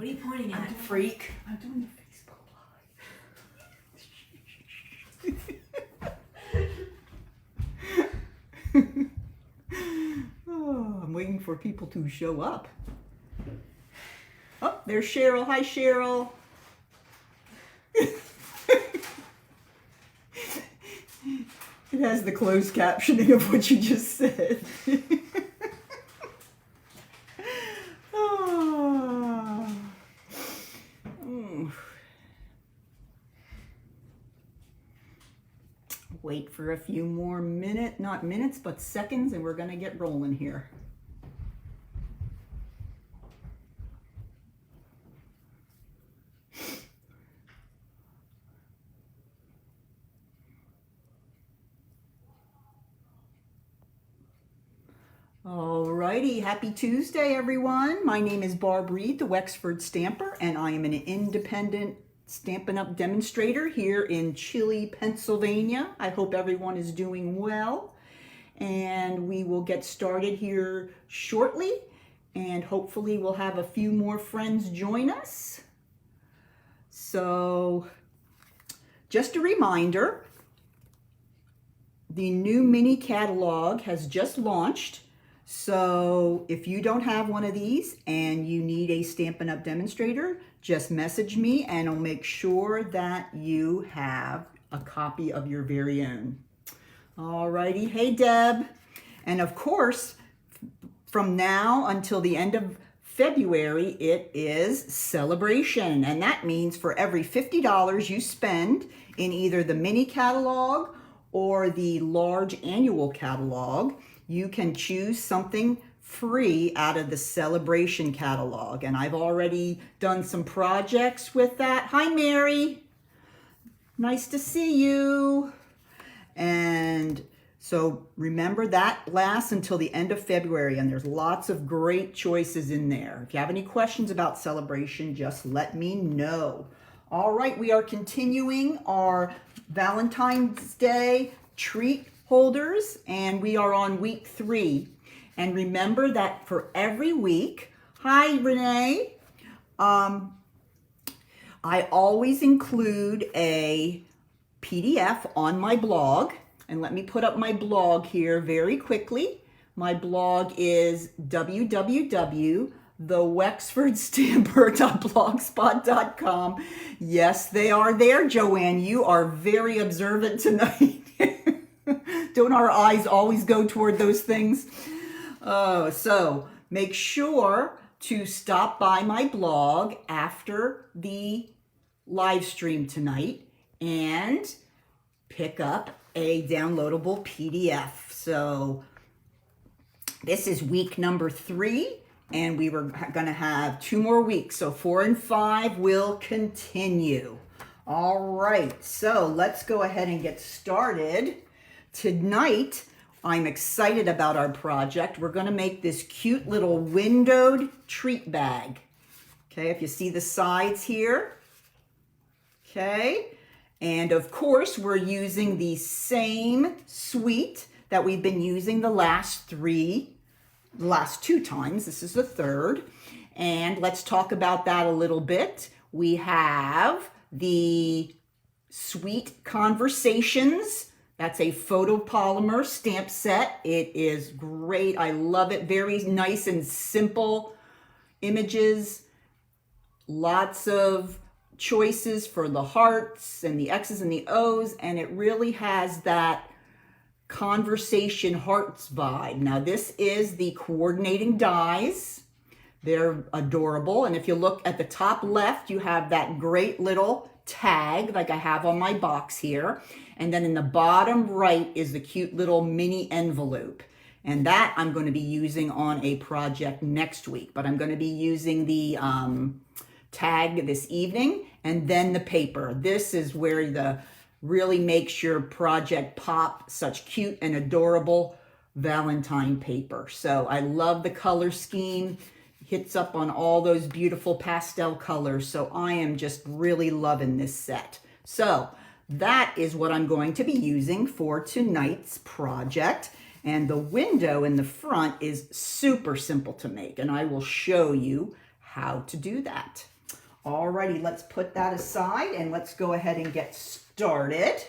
What are you pointing at? Freak. I'm doing a Facebook Live. Oh, I'm waiting for people to show up. Oh, there's Cheryl. Hi, Cheryl. It has the closed captioning of what you just said. Oh. Wait for a few more not minutes, but seconds, and we're going to get rolling here. Alrighty, happy Tuesday, everyone. My name is Barb Reed, the Wexford Stamper, and I am an independent Stampin' Up! Demonstrator here in Chile, Pennsylvania. I hope everyone is doing well, and we will get started here shortly, and hopefully we'll have a few more friends join us. So, just a reminder, the new mini catalog has just launched. So if you don't have one of these and you need a Stampin' Up! Demonstrator, just message me and I'll make sure that you have a copy of your very own. Alrighty, hey Deb. And of course, from now until the end of February, it is celebration. And that means for every $50 you spend in either the mini catalog or the large annual catalog, you can choose something free out of the celebration catalog. And I've already done some projects with that. Hi, Mary. Nice to see you. And so remember that lasts until the end of February, and there's lots of great choices in there. If you have any questions about celebration, just let me know. All right, we are continuing our Valentine's Day treat holders, and we are on week 3. And remember that for every week, hi Renee, I always include a PDF on my blog. And let me put up my blog here very quickly. My blog is www.thewexfordstamper.blogspot.com. Yes, they are there, Joanne. You are very observant tonight. Don't our eyes always go toward those things? So make sure to stop by my blog after the live stream tonight and pick up a downloadable PDF. So this is week number 3, and we were going to have 2 more weeks. So 4 and 5 will continue. All right, so let's go ahead and get started. Tonight, I'm excited about our project. We're going to make this cute little windowed treat bag. Okay, if you see the sides here. Okay, and of course, we're using the same suite that we've been using the last 2 times. This is the 3rd. And let's talk about that a little bit. We have the Sweet Conversations. That's a photopolymer stamp set. It is great. I love it. Very nice and simple images. Lots of choices for the hearts and the X's and the O's, and it really has that conversation hearts vibe. Now this is the coordinating dies. They're adorable, and if you look at the top left, you have that great little tag like I have on my box here, and then in the bottom right is the cute little mini envelope, and that I'm going to be using on a project next week, but I'm going to be using the tag this evening, and then the paper. This is where the really makes your project pop. Such cute and adorable Valentine paper. So I love the color scheme. Hits up on all those beautiful pastel colors. So I am just really loving this set. So that is what I'm going to be using for tonight's project. And the window in the front is super simple to make, and I will show you how to do that. Alrighty, let's put that aside and let's go ahead and get started.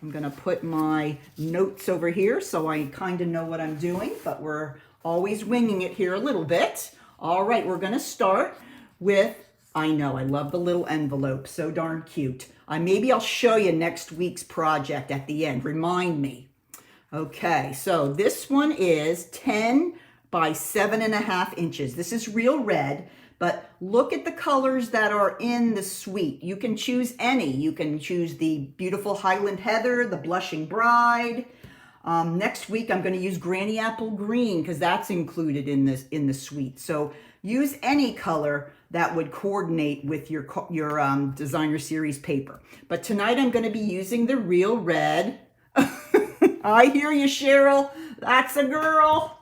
I'm gonna put my notes over here so I kind of know what I'm doing, but we're always winging it here a little bit. All right, we're gonna start with, I know, I love the little envelope, so darn cute. Maybe I'll show you next week's project at the end, remind me. Okay, so this one is 10 by 7.5 inches. This is real red, but look at the colors that are in the suite. You can choose any. You can choose the beautiful Highland Heather, the Blushing Bride. Next week, I'm going to use Granny Apple Green because that's included in the suite. So use any color that would coordinate with your designer series paper. But tonight, I'm going to be using the real red. I hear you, Cheryl. That's a girl.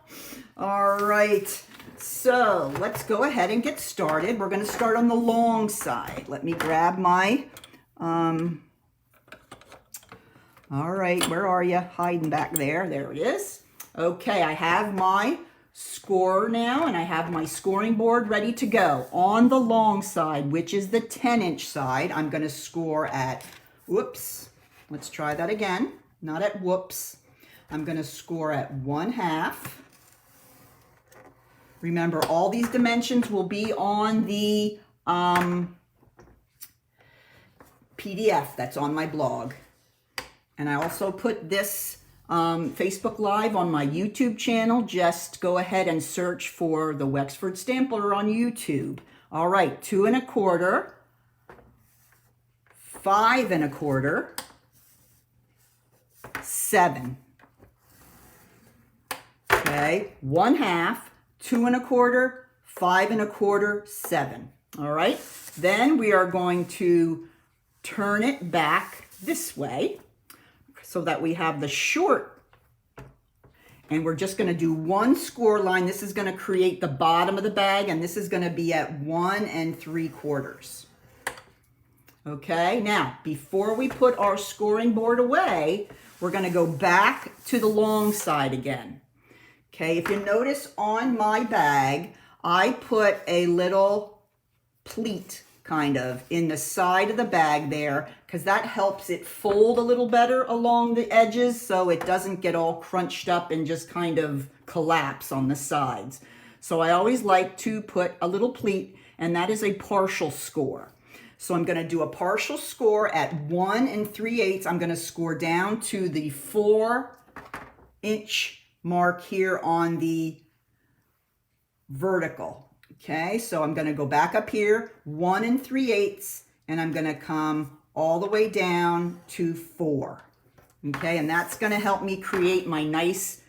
All right. So let's go ahead and get started. We're going to start on the long side. Let me grab my, all right, where are you? Hiding back there. There it is. Okay, I have my score now, and I have my scoring board ready to go. On the long side, which is the 10-inch side, I'm going to score at, whoops, let's try that again. Not at whoops. I'm going to score at 1/2. Remember, all these dimensions will be on the PDF that's on my blog. And I also put this Facebook Live on my YouTube channel. Just go ahead and search for the Wexford Stampler on YouTube. All right, 2 1/4, 5 1/4, 7. Okay, 1/2, 2 1/4, 5 1/4, 7. All right, then we are going to turn it back this way so that we have the short, and we're just going to do one score line. This is going to create the bottom of the bag, and this is going to be at 1 3/4. Okay, now before we put our scoring board away, we're going to go back to the long side again. Okay, if you notice on my bag, I put a little pleat kind of in the side of the bag there because that helps it fold a little better along the edges so it doesn't get all crunched up and just kind of collapse on the sides. So I always like to put a little pleat, and that is a partial score. So I'm going to do a partial score at 1 3/8. I'm going to score down to the 4-inch mark here on the vertical. Okay, so I'm going to go back up here, 1 3/8, and I'm going to come all the way down to 4. Okay, and that's going to help me create my nice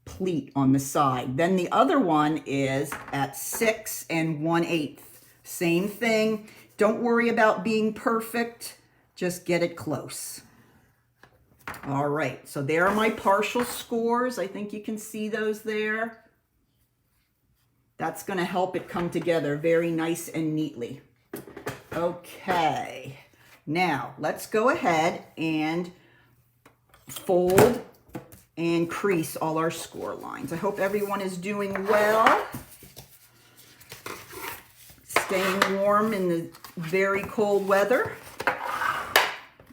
pleat on the side. Then the other one is at 6 1/8. Same thing. Don't worry about being perfect. Just get it close. All right, so there are my partial scores. I think you can see those there. That's going to help it come together very nice and neatly. Okay, now let's go ahead and fold and crease all our score lines. I hope everyone is doing well. Staying warm in the very cold weather.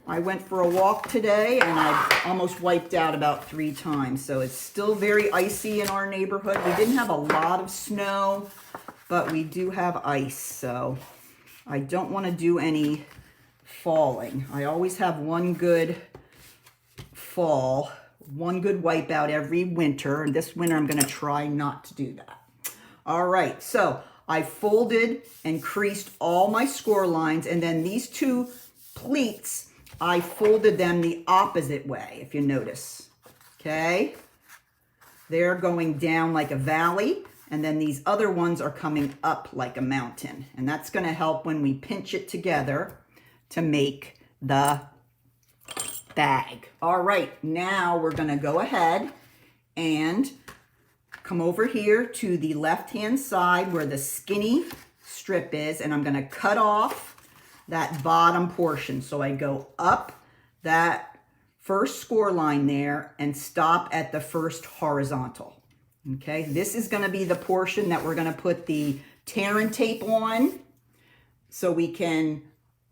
I went for a walk today and I almost wiped out about 3 times. So it's still very icy in our neighborhood. We didn't have a lot of snow, but we do have ice. So I don't want to do any falling. I always have one good fall, one good wipeout every winter. And this winter I'm going to try not to do that. All right, so I folded and creased all my score lines, and then these 2 pleats, I folded them the opposite way, if you notice. Okay, they're going down like a valley, and then these other ones are coming up like a mountain, and that's going to help when we pinch it together to make the bag. All right, now we're going to go ahead and come over here to the left-hand side where the skinny strip is, and I'm going to cut off that bottom portion. So I go up that first score line there and stop at the first horizontal. Okay, this is going to be the portion that we're going to put the tear and tape on so we can,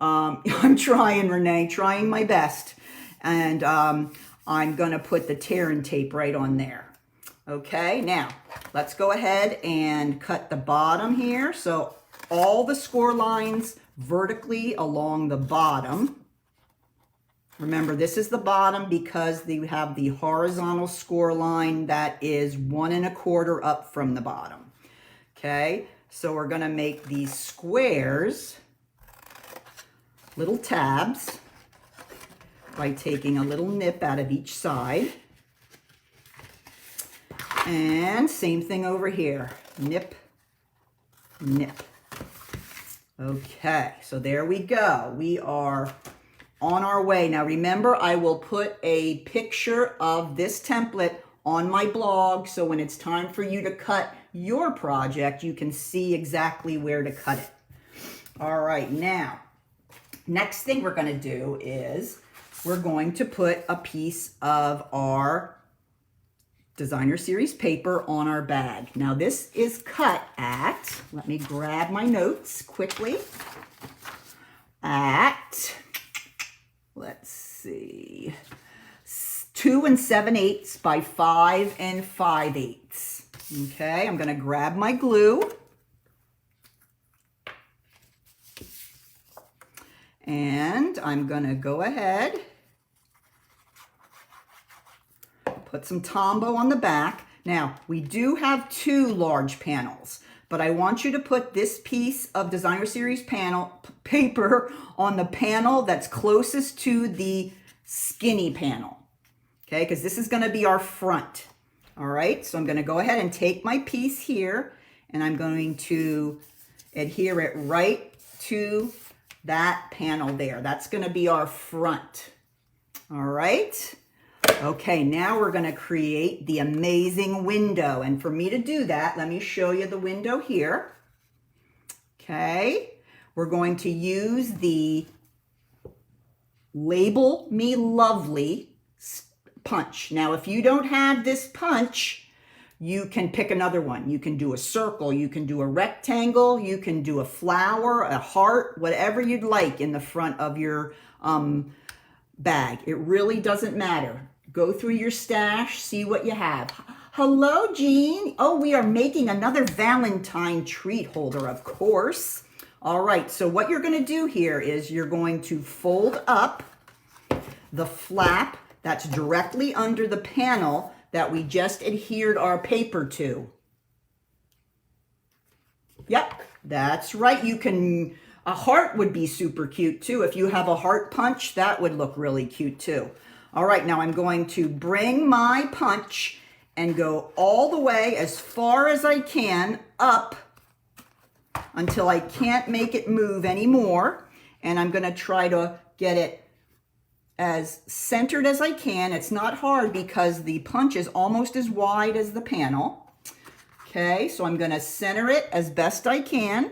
I'm trying, Renee, trying my best. And I'm going to put the tear and tape right on there. Okay, now let's go ahead and cut the bottom here. So all the score lines vertically along the bottom. Remember, this is the bottom because they have the horizontal score line that is 1 1/4 up from the bottom. Okay, so we're going to make these squares, little tabs, by taking a little nip out of each side. And same thing over here, nip, nip. Okay, so there we go. We are on our way. Now remember, I will put a picture of this template on my blog, so when it's time for you to cut your project, you can see exactly where to cut it. All right, now, next thing we're gonna do is we're going to put a piece of our Designer Series paper on our bag. Now this is cut at, let me grab my notes quickly, at, let's see, 2 7/8 by 5 5/8. Okay, I'm gonna grab my glue. And I'm gonna go ahead, put some Tombow on the back. Now, we do have 2 large panels, but I want you to put this piece of Designer Series paper on the panel that's closest to the skinny panel, okay? Because this is gonna be our front, all right? So I'm gonna go ahead and take my piece here, and I'm going to adhere it right to that panel there. That's gonna be our front, all right? Okay, now we're gonna create the amazing window. And for me to do that, let me show you the window here. Okay, we're going to use the Label Me Lovely punch. Now, if you don't have this punch, you can pick another one. You can do a circle, you can do a rectangle, you can do a flower, a heart, whatever you'd like in the front of your bag. It really doesn't matter. Go through your stash, see what you have. Hello, Jean. Oh, we are making another Valentine treat holder, of course. All right, so what you're gonna do here is you're going to fold up the flap that's directly under the panel that we just adhered our paper to. Yep, that's right. You can, a heart would be super cute too. If you have a heart punch, that would look really cute too. All right, now I'm going to bring my punch and go all the way as far as I can up until I can't make it move anymore. And I'm gonna try to get it as centered as I can. It's not hard because the punch is almost as wide as the panel. Okay, so I'm gonna center it as best I can,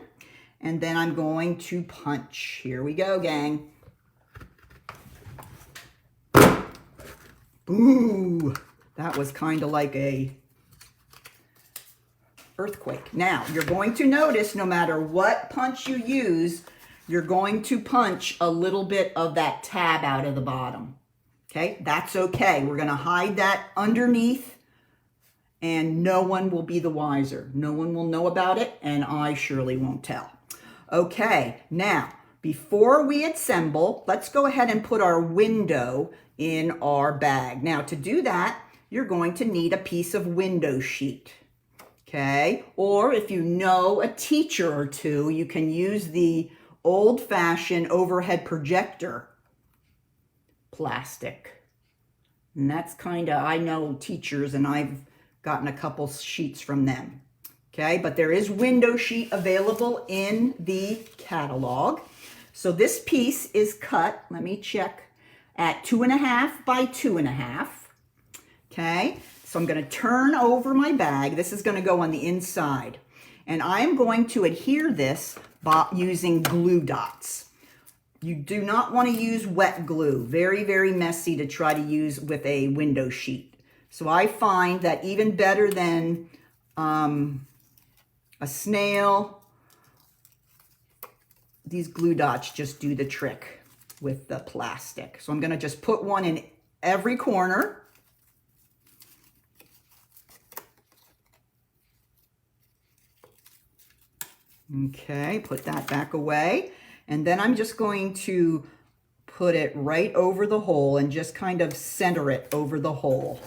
and then I'm going to punch. Here we go, gang. Ooh, that was kind of like a earthquake. Now, you're going to notice no matter what punch you use, you're going to punch a little bit of that tab out of the bottom. Okay, that's okay. We're gonna hide that underneath and no one will be the wiser. No one will know about it and I surely won't tell. Okay, now, before we assemble, let's go ahead and put our window in our bag. Now, to do that, you're going to need a piece of window sheet. Okay, or if you know a teacher or two, you can use the old-fashioned overhead projector plastic. And that's kind of, I know teachers and I've gotten a couple sheets from them. Okay, but there is window sheet available in the catalog. So this piece is cut, let me check, at 2.5 by 2.5. Okay, so I'm going to turn over my bag. This is going to go on the inside. And I am going to adhere this by using glue dots. You do not want to use wet glue. Very, very messy to try to use with a window sheet. So I find that even better than a snail these glue dots just do the trick with the plastic. So I'm going to just put one in every corner. Okay, put that back away. And then I'm just going to put it right over the hole and just kind of center it over the hole.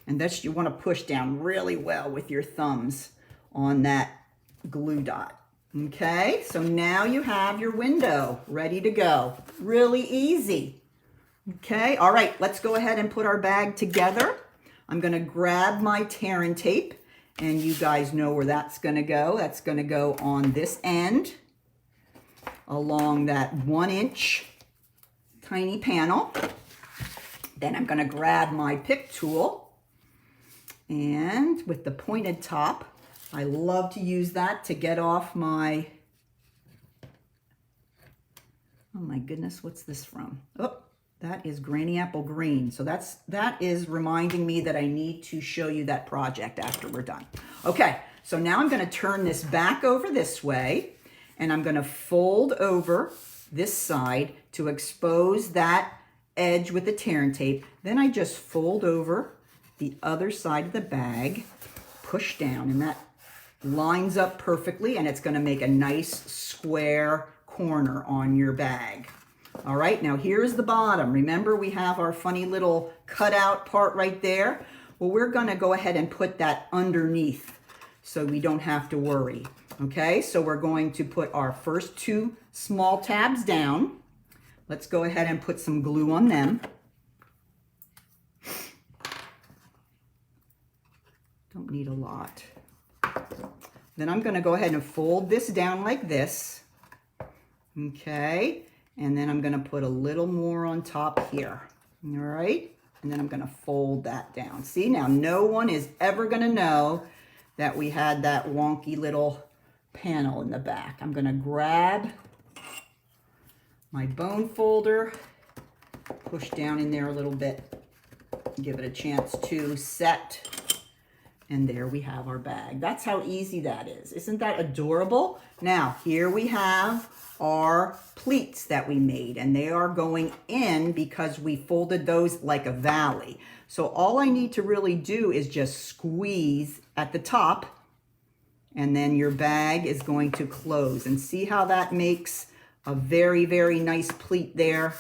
And that's, you want to push down really well with your thumbs on that glue dot. Okay, so now you have your window ready to go. Really easy. Okay, all right, let's go ahead and put our bag together. I'm going to grab my tear and tape, and you guys know where that's going to go. That's going to go on this end along that 1-inch tiny panel. Then I'm going to grab my pick tool, and with the pointed top, I love to use that to get off my, oh my goodness, what's this from? Oh, that is Granny Apple Green. So that is reminding me that I need to show you that project after we're done. Okay, so now I'm going to turn this back over this way, and I'm going to fold over this side to expose that edge with the tear and tape. Then I just fold over the other side of the bag, push down, and that lines up perfectly, and it's going to make a nice square corner on your bag. All right, now here's the bottom. Remember, we have our funny little cutout part right there. Well, we're going to go ahead and put that underneath so we don't have to worry. Okay, so we're going to put our first 2 small tabs down. Let's go ahead and put some glue on them. Don't need a lot. Then I'm going to go ahead and fold this down like this. Okay, and then I'm going to put a little more on top here. All right, and then I'm going to fold that down. See, now no one is ever going to know that we had that wonky little panel in the back. I'm going to grab my bone folder, push down in there a little bit, give it a chance to set. And there we have our bag. That's how easy that is. Isn't that adorable? Now, here we have our pleats that we made, and they are going in because we folded those like a valley. So all I need to really do is just squeeze at the top, and then your bag is going to close. And see how that makes a very, very nice pleat there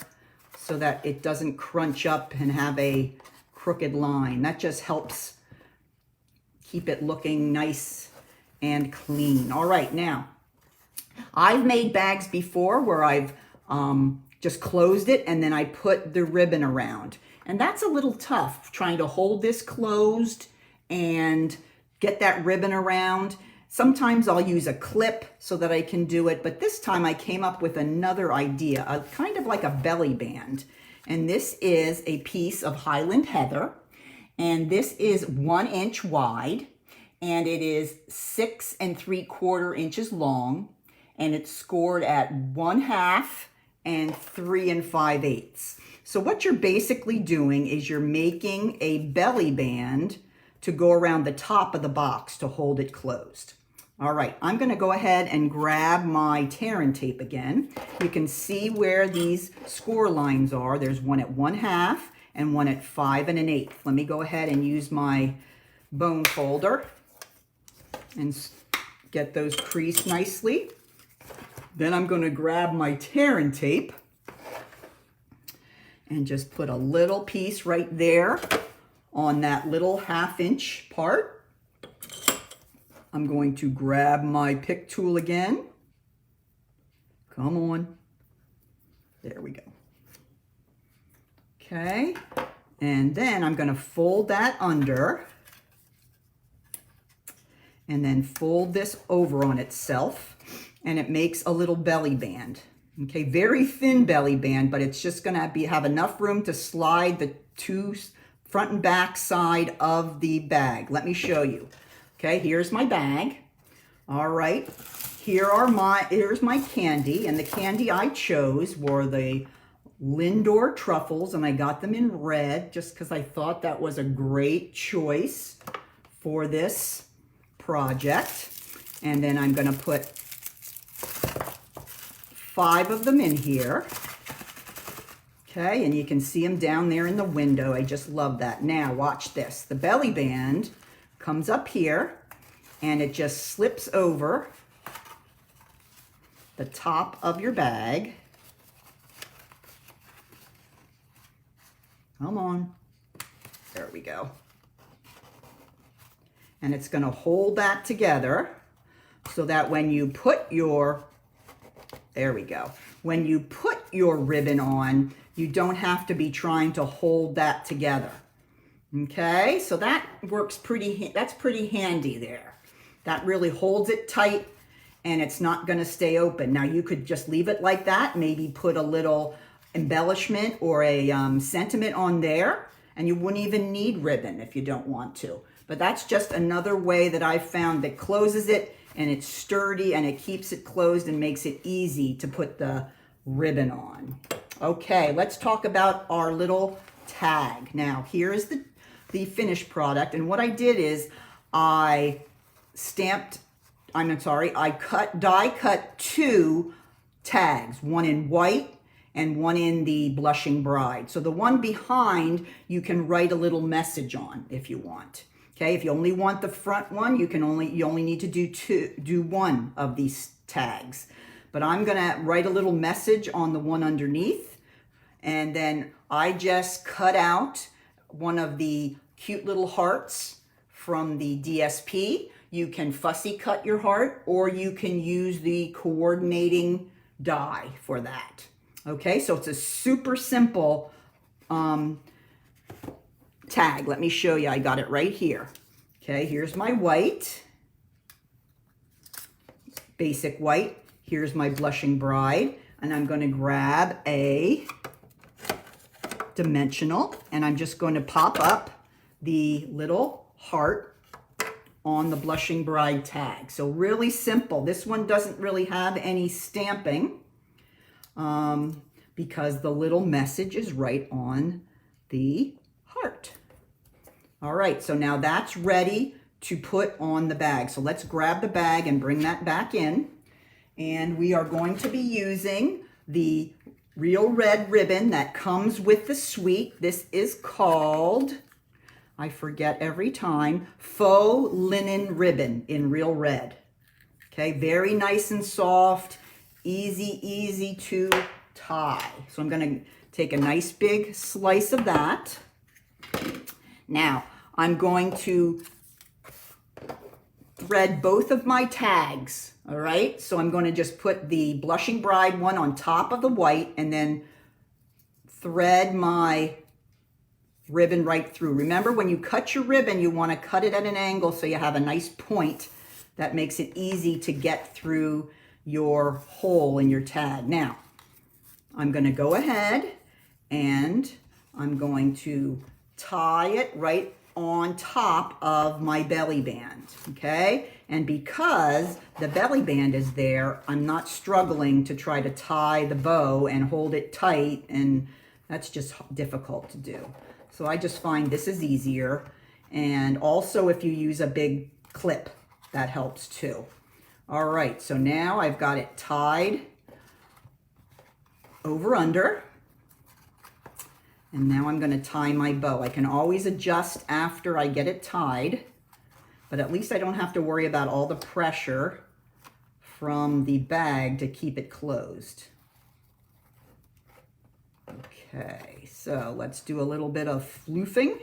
so that it doesn't crunch up and have a crooked line. That just helps keep it looking nice and clean. All right, now, I've made bags before where I've just closed it and then I put the ribbon around. And that's a little tough, trying to hold this closed and get that ribbon around. Sometimes I'll use a clip so that I can do it, but this time I came up with another idea, kind of like a belly band. And this is a piece of Highland Heather. And this is 1 inch wide, and it is 6 3/4 inches long, and it's scored at 1/2 and 3 5/8. So what you're basically doing is you're making a belly band to go around the top of the box to hold it closed. All right, I'm going to go ahead and grab my tear and tape again. You can see where these score lines are. There's one at 1/2 and one at 5 1/8. Let me go ahead and use my bone folder and get those creased nicely. Then I'm going to grab my tear and tape and just put a little piece right there on that little 1/2 inch part. I'm going to grab my pick tool again. Come on. There we go. Okay, and then I'm going to fold that under and then fold this over on itself, and it makes a little belly band. Okay, very thin belly band, but it's just going to have enough room to slide the 2 front and back side of the bag. Let me show you. Okay, here's my bag. All right, here's my candy, and the candy I chose were the Lindor Truffles, and I got them in red just because I thought that was a great choice for this project. And then I'm going to put 5 of them in here. Okay, and you can see them down there in the window. I just love that. Now, watch this. The belly band comes up here, and it just slips over the top of your bag. Come on. There we go. And it's going to hold that together so that when you put your, there we go. When you put your ribbon on, you don't have to be trying to hold that together. Okay, so that works that's pretty handy there. That really holds it tight and it's not going to stay open. Now you could just leave it like that, maybe put a little embellishment or a sentiment on there, and you wouldn't even need ribbon if you don't want to. But that's just another way that I've found that closes it, and it's sturdy and it keeps it closed and makes it easy to put the ribbon on. Okay, let's talk about our little tag. Now, here is the finished product, and what I did is I die cut 2 tags, one in white and one in the Blushing Bride. So the one behind you can write a little message on if you want. Okay, if you only want the front one, you only need to do 1 of these tags. But I'm gonna write a little message on the one underneath, and then I just cut out one of the cute little hearts from the DSP. You can fussy cut your heart, or you can use the coordinating die for that. Okay, so it's a super simple tag. Let me show you. I got it right here. Okay, here's my white, basic white. Here's my Blushing Bride, and I'm going to grab a dimensional, and I'm just going to pop up the little heart on the Blushing Bride tag. So really simple. This one doesn't really have any stamping because the little message is right on the heart. All right, so now that's ready to put on the bag. So let's grab the bag and bring that back in. And we are going to be using the Real Red ribbon that comes with the suite. This is called, I forget every time, Faux Linen Ribbon in Real Red. Okay, very nice and soft, easy to tie. So I'm going to take a nice big slice of that. Now, I'm going to thread both of my tags, all right? So I'm going to just put the Blushing Bride one on top of the white and then thread my ribbon right through. Remember, when you cut your ribbon, you want to cut it at an angle so you have a nice point that makes it easy to get through your hole in your tag. Now, I'm going to go ahead and I'm going to tie it right on top of my belly band, okay? And because the belly band is there, I'm not struggling to try to tie the bow and hold it tight, and that's just difficult to do. So I just find this is easier. And also if you use a big clip, that helps too. All right, so now I've got it tied over under. And now I'm going to tie my bow. I can always adjust after I get it tied, but at least I don't have to worry about all the pressure from the bag to keep it closed. Okay, so let's do a little bit of floofing.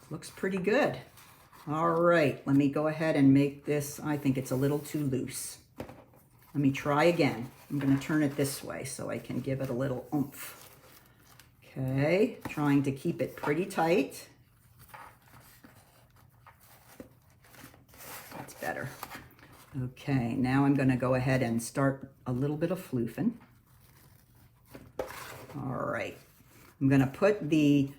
Looks pretty good. All right, let me go ahead and make this, I think it's a little too loose. Let me try again. I'm going to turn it this way so I can give it a little oomph. Okay, trying to keep it pretty tight. That's better. Okay, now I'm going to go ahead and start a little bit of floofing. All right, I'm going to put the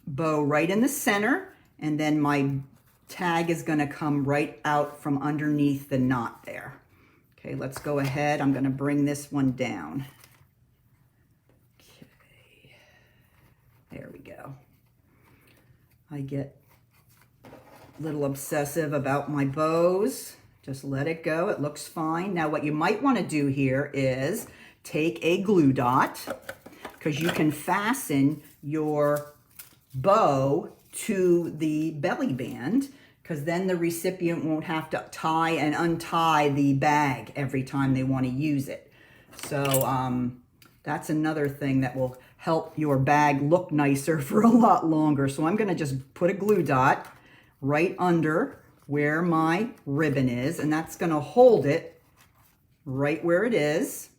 bow right in the center, and then my tag is going to come right out from underneath the knot there. Okay, let's go ahead. I'm going to bring this one down. Okay, there we go. I get little obsessive about my bows. Just let it go. It looks fine. Now what you might want to do here is take a glue dot, because you can fasten your bow to the belly band, because then the recipient won't have to tie and untie the bag every time they want to use it. So that's another thing that will help your bag look nicer for a lot longer. So I'm going to just put a glue dot right under where my ribbon is, and that's going to hold it right where it is.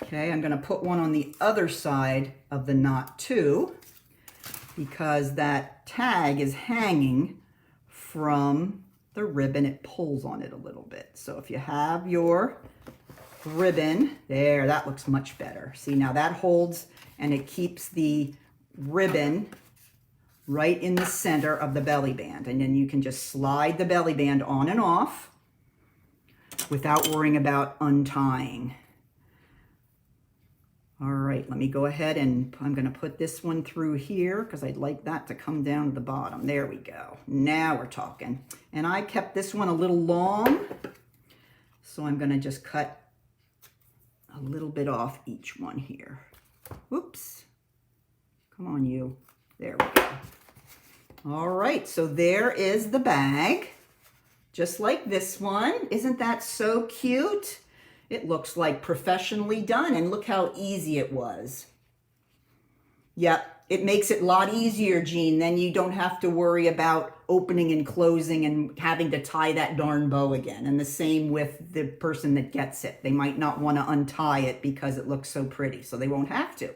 Okay, I'm going to put one on the other side of the knot too, because that tag is hanging from the ribbon. It pulls on it a little bit. So if you have your ribbon there, that looks much better. See, now that holds and it keeps the ribbon right in the center of the belly band, and then you can just slide the belly band on and off without worrying about untying. All right, let me go ahead and I'm going to put this one through here because I'd like that to come down to the bottom. There we go. Now we're talking. And I kept this one a little long, so I'm going to just cut a little bit off each one here. Whoops. Come on, you. There we go. All right, so there is the bag, just like this one. Isn't that so cute? It looks like professionally done, and look how easy it was. Yep, it makes it a lot easier, Jean. Then you don't have to worry about opening and closing and having to tie that darn bow again. And the same with the person that gets it. They might not want to untie it because it looks so pretty, so they won't have to.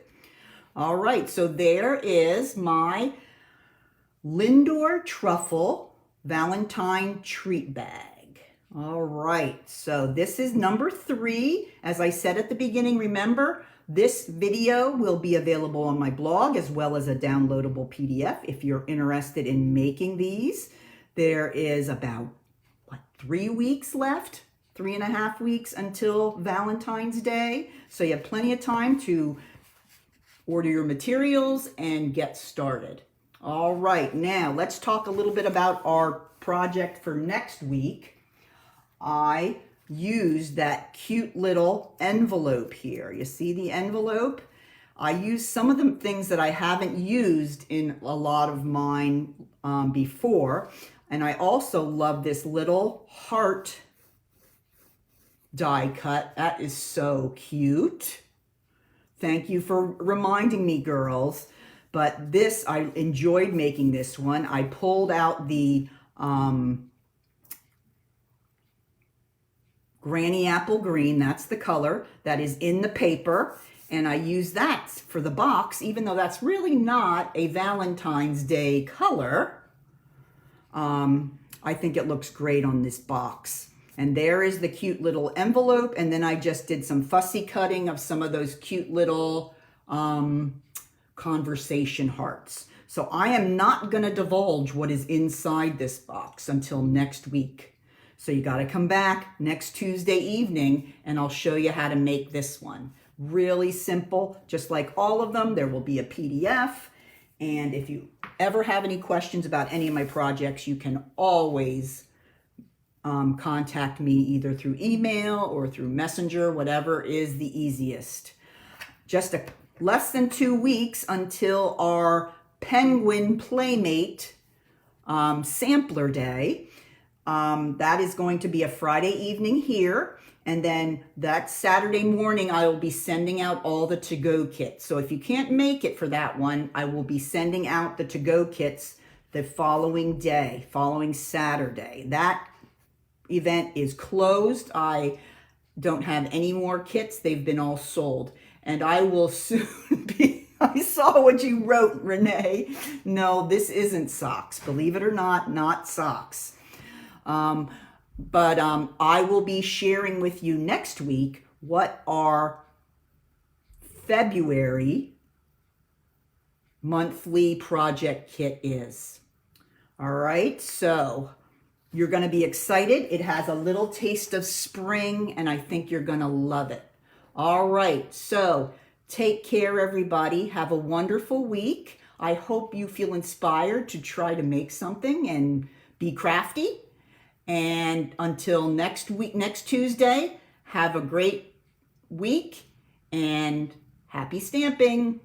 All right, so there is my Lindor Truffle Valentine treat bag. All right, so this is number 3. As I said at the beginning, remember, this video will be available on my blog as well as a downloadable PDF if you're interested in making these. There is about, 3 weeks left, 3.5 weeks until Valentine's Day. So you have plenty of time to order your materials and get started. All right, now let's talk a little bit about our project for next week. I used that cute little envelope here. You see the envelope? I used some of the things that I haven't used in a lot of mine before. And I also love this little heart die cut. That is so cute. Thank you for reminding me, girls. But this, I enjoyed making this one. I pulled out the Granny Apple Green, that's the color that is in the paper, and I use that for the box, even though that's really not a Valentine's Day color. I think it looks great on this box. And there is the cute little envelope, and then I just did some fussy cutting of some of those cute little conversation hearts. So I am not going to divulge what is inside this box until next week. So you got to come back next Tuesday evening and I'll show you how to make this one. Really simple, just like all of them. There will be a PDF. And if you ever have any questions about any of my projects, you can always contact me either through email or through Messenger, whatever is the easiest. Just less than 2 weeks until our Penguin Playmate sampler day. That is going to be a Friday evening here. And then that Saturday morning, I will be sending out all the to-go kits. So if you can't make it for that one, I will be sending out the to-go kits the following day, following Saturday. That event is closed. I don't have any more kits. They've been all sold. And I will soon be, I saw what you wrote, Renee. No, this isn't socks. Believe it or not socks. But I will be sharing with you next week what our February monthly project kit is. All right, so you're going to be excited. It has a little taste of spring, and I think you're going to love it. All right, so take care, everybody. Have a wonderful week. I hope you feel inspired to try to make something and be crafty. And until next week, next Tuesday, have a great week and happy stamping.